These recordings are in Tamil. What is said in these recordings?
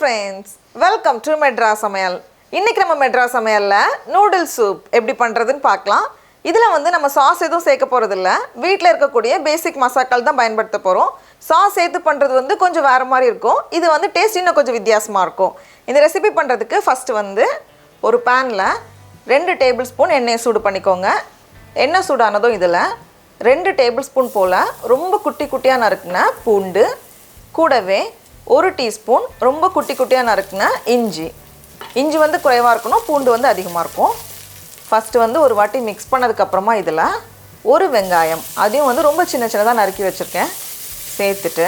friends, welcome to Madras Samayal. இன்னைக்கு நம்ம Madras Samayalல noodle soup எப்படி பண்றதுன்னு பார்க்கலாம். இதுல வந்து நம்ம சாஸ் எதுவும் சேர்க்க போறது இல்ல. வீட்ல இருக்கக்கூடிய பேசிக் மசாலாக்கள் தான் பயன்படுத்த போறோம். சாஸ் சேர்த்து பண்றது வந்து கொஞ்சம் வேற மாதிரி இருக்கும். இது வந்து டேஸ்ட் இன்னும் கொஞ்சம் வித்தியாசமா இருக்கும். இந்த ரெசிபி பண்றதுக்கு ஃபர்ஸ்ட் வந்து ஒரு panல 2 டேபிள்ஸ்பூன் எண்ணெய் சூடு பண்ணிக்கோங்க. எண்ணெய் சூடானதும் இதுல 2 டேபிள்ஸ்பூன் போல ரொம்ப குட்டி குட்டியா நறுக்குன பூண்டு கூடவே 1 டீஸ்பூன் ரொம்ப குட்டி குட்டியா நறுக்குன இஞ்சி. இஞ்சி வந்து குறைவா இருக்கணும், பூண்டு வந்து அதிகமா இருக்கும். ஃபர்ஸ்ட் வந்து ஒரு வாட்டி mix பண்ணதுக்கு அப்புறமா இதல ஒரு வெங்காயம், அதையும் வந்து ரொம்ப சின்ன சின்னதா நறுக்கி வச்சிருக்கேன். சேர்த்துட்டு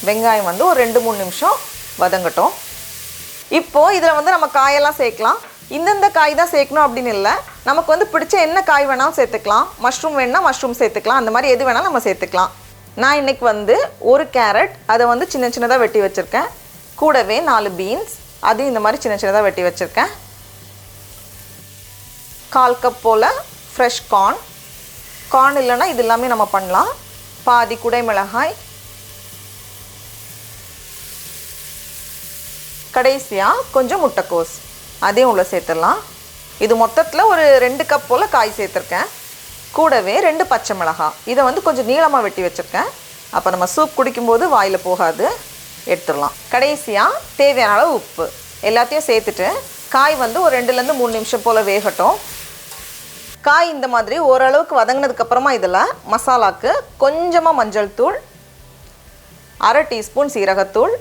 வெங்காயம் வந்து ஒரு 2-3 நிமிஷம் வதங்கட்டும். இப்போ இதல வந்து நம்ம காயெல்லாம் சேர்க்கலாம். இந்த காய் தான் சேர்க்கணும் அப்படினு இல்ல. நமக்கு வந்து பிடிச்ச என்ன காய் வேணாலும் சேர்த்துக்கலாம். மஷ்ரூம் வேணா மஷ்ரூம் சேர்த்துக்கலாம். அந்த மாதிரி எது வேணாலும் நம்ம சேர்த்துக்கலாம். நான் இன்னைக்கு வந்து ஒரு கேரட் அதை வந்து சின்ன சின்னதா வெட்டி வச்சிருக்கேன். கூடவே 4 பீன்ஸ் அதையும் இந்த மாதிரி சின்ன சின்னதா வெட்டி வச்சிருக்கேன். 1/4 கப் போல ஃப்ரெஷ் கார்ன் இல்லனா இது எல்லாமே நம்ம பண்ணலாம். பாதி குடை மிளகாய், கடைசியா கொஞ்சம் முட்டைக்கோஸ் அதையும் உள்ள சேர்த்துடலாம். இது மொத்தத்துல ஒரு 2 கப் போல காய் சேர்த்திருக்கேன். கூடவே 2 பச்சை மிளகாய், இதை வந்து கொஞ்சம் நீளமா வெட்டி வச்சிருக்கேன். அப்ப நம்ம சூப் குடிக்கும்போது வாயில போகாது, எடுத்துடலாம். கடைசியா தேவையான அளவு உப்பு எல்லாத்தையும் சேர்த்துட்டு காய் வந்து ஒரு 2 ல இருந்து 3 நிமிஷம் போல வேகட்டும். காய் இந்த மாதிரி ஓரளவுக்கு வதங்கினதுக்கு அப்புறமா இதல மசாலாக்கு கொஞ்சமா மஞ்சள் தூள், 1/2 டீஸ்பூன் சீரகத்தூள்,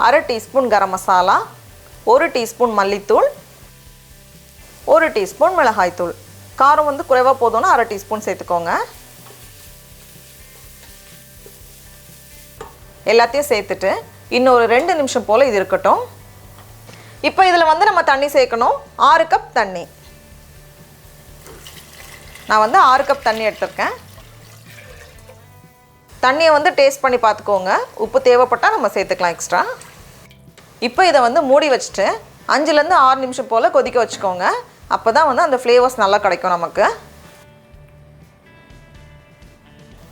1/2 டீஸ்பூன் கரம் மசாலா, 1 டீஸ்பூன் மல்லித்தூள், 1 டீஸ்பூன் மிளகாய் தூள். காரம் வந்து குறைவா போதும்னா 1/2 டீஸ்பூன் சேர்த்துக்கோங்க. எல்லாத்தையும் சேர்த்துட்டு இன்னொரு 2 நிமிஷம் போல இது இருக்கட்டும். இப்போ இதுல வந்து நம்ம தண்ணி சேர்க்கணும். 6 கப் தண்ணி. நான் வந்து 6 கப் தண்ணி எடுத்துர்க்கேன். தண்ணியை வந்து டேஸ்ட் பண்ணி பார்த்துக்கோங்க. உப்பு தேவைப்பட்டா நம்ம சேர்த்துக்கலாம் எக்ஸ்ட்ரா. இப்போ இதை வந்து மூடி வச்சிட்டு 5 ல இருந்து 6 நிமிஷம் போல கொதிக்க வச்சுக்கோங்க. அப்பதான் வந்து அந்த ஃப்ளேவர்ஸ் நல்லா கிடைக்கும் நமக்கு.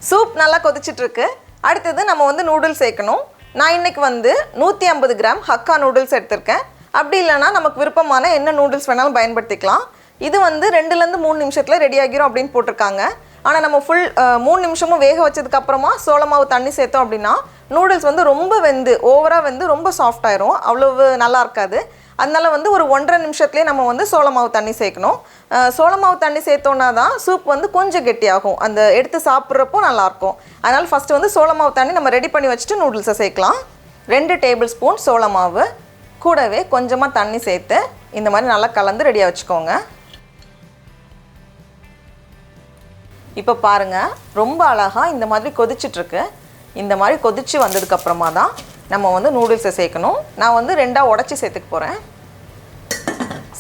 சூப் நல்லா கொதிச்சிட்டு இருக்கு. அடுத்து நம்ம வந்து நூடுல்ஸ் சேர்க்கணும். நான் இன்னைக்கு வந்து 150 கிராம் ஹக்கா நூடுல்ஸ் எடுத்துர்க்கேன். அப்படி இல்லனா நமக்கு விருப்பமான என்ன நூடுல்ஸ் வேணாலும் பயன்படுத்திக்கலாம். இது வந்து 2 ல இருந்து 3 நிமிஷத்துல ரெடி ஆகிரும் அப்படினு போட்டுருக்காங்க. ஆனா நம்ம ஃபுல் 3 நிமிஷமும் வேக வச்சதுக்கு அப்புறமா சோள மாவு தண்ணி சேர்த்தோம் அப்படினா நூடுல்ஸ் வந்து ரொம்ப வெந்து ஓவரா வெந்து ரொம்ப சாஃப்ட் ஆயிரும். அவ்வளவு நல்லா இருக்காது. அதனால வந்து ஒரு 1.5 நிமிஷத்துலயே நம்ம வந்து சோள மாவு தண்ணி சேர்க்கணும். சோள மாவு தண்ணி சேர்த்தோம்னா தான் சூப் வந்து கொஞ்சம் கெட்டியாகும். அந்த எடுத்து சாப்பிட்றப்போ நல்லா இருக்கும். அதனால ஃபர்ஸ்ட் வந்து சோள மாவு தண்ணி நம்ம ரெடி பண்ணி வச்சுட்டு நூடுல்ஸை சேர்க்கலாம். 2 டேபிள் ஸ்பூன் சோள மாவு கூடவே கொஞ்சமா தண்ணி சேர்த்து இந்த மாதிரி நல்லா கலந்து ரெடியா வச்சுக்கோங்க. இப்போ பாருங்க ரொம்ப அழகா இந்த மாதிரி கொதிச்சிட்டு இருக்கு. இந்த மாதிரி கொதிச்சு வந்ததுக்கு அப்புறமா தான் நம்ம வந்து நூடுல்ஸை சேர்க்கணும். நான் வந்து 2ஆ உடைச்சி சேர்த்துக்க போறேன்.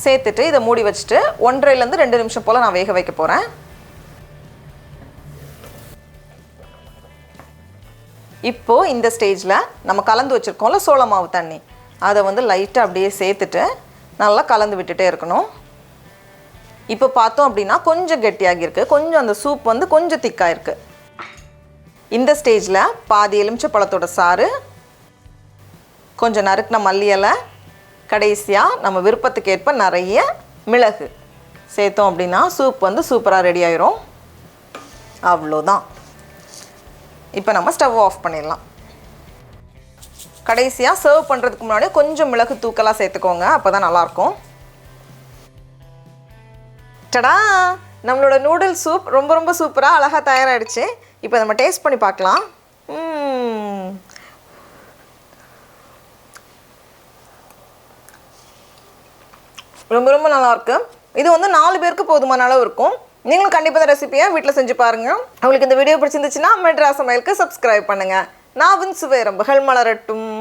சேர்த்துட்டு இதை மூடி வச்சுட்டு 1.5 ல இருந்து 2 நிமிஷம் போல நான் வேக வைக்க போறேன். இப்போ இந்த ஸ்டேஜ்ல நம்ம கலந்து வச்சிருக்கோம்ல சோள மாவு தண்ணி, அதை வந்து லைட்டா அப்படியே சேர்த்துட்டு நல்லா கலந்து விட்டுட்டே இருக்கணும். இப்போ பார்த்தோம் அப்படின்னா கொஞ்சம் கெட்டியாகி இருக்கு. கொஞ்சம் அந்த சூப் வந்து கொஞ்சம் திக்கா இருக்கு. இந்த ஸ்டேஜ்ல பாதி எலுமிச்சை பழத்தோட சாறு, கொஞ்சம் நறுக்குன மல்லி இலை, கடைசியா நம்ம விருப்பத்துக்கு ஏற்ப நிறைய மிளகு சேர்த்தோம் அப்படின்னா சூப் வந்து சூப்பரா ரெடி ஆயிரும். அவ்வளோதான். இப்போ நம்ம ஸ்டவ் ஆஃப் பண்ணிடலாம். கடைசியா சர்வ் பண்றதுக்கு முன்னாடி கொஞ்சம் மிளகு தூக்கலா சேர்த்துக்கோங்க. அப்பதான் நல்லா இருக்கும். டடா, நம்மளோட நூடுல் சூப் ரொம்ப ரொம்ப சூப்பரா அழகா தயாராயிடுச்சு. இப்போ நம்ம டேஸ்ட் பண்ணி பார்க்கலாம். ரொம்ப ரொம்ப நல்லா இருக்கு. இது வந்து 4 பேருக்கு போதுமான அளவு இருக்கும். நீங்களும் கண்டிப்பா இந்த ரெசிபியை வீட்டில் செஞ்சு பாருங்க. உங்களுக்கு இந்த வீடியோ பிடிச்சிருந்துச்சுன்னா மெட்ராஸ் சமையலுக்கு சப்ஸ்கிரைப் பண்ணுங்க. நாவின் சுவை ரம்புகள் மலரட்டும்.